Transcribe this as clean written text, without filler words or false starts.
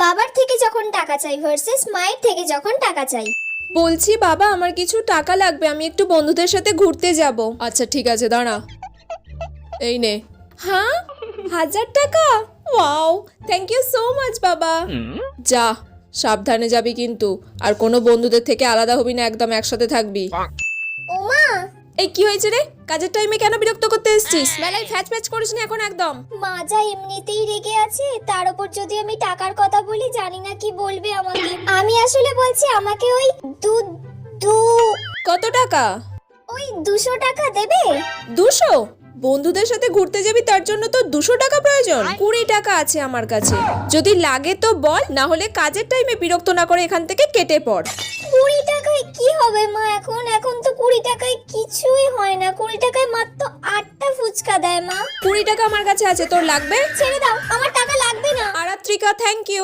বাবার থেকে যখন টাকা চাই ভার্সেস মায়ের থেকে যখন টাকা চাই। বলছি বাবা আমার কিছু টাকা লাগবে, আমি একটু বন্ধুদের সাথে ঘুরতে যাব। আচ্ছা ঠিক আছে দাঁড়া, এই নে। হ্যাঁ 1000 টাকা, wow thank you so much বাবা। যা সাবধানে যাবি কিন্তু, আর কোনো বন্ধুদের থেকে আলাদা হবি না, একদম একসাথে থাকবি। ওমা, এই কি হয়েছে রে, কাজের টাইমে কেন বিরক্ত করতে এসেছিস? বেলায় ফ্যাচ ফ্যাচ করিস না এখন একদম। মা যা এমনিতেই রেগে আছে, তার উপর যদি আমি টাকার কথা বলি জানি না কি বলবে আমাকে। আমি আসলে বলছি আমাকে ওই দু কত টাকা? ওই 200 টাকা দেবে? 200? বন্ধুদের সাথে ঘুরতে যাবি তার জন্য তো 200 টাকা প্রয়োজন? 20 টাকা আছে আমার কাছে, যদি লাগে তো বল, না হলে কাজের টাইমে বিরক্ত না করে এখান থেকে কেটে পড়। 20 টাকায় কি হবে মা? এখন তো 20 টাকায় কিছুই হয় না। 20 টাকায় মাত্র 8টা ফুচকা দেয় মা। 20 টাকা আমার কাছে আছে, তোর লাগবে? ছেড়ে দাও, আমার টাকা লাগবে না। Aratrika thank you.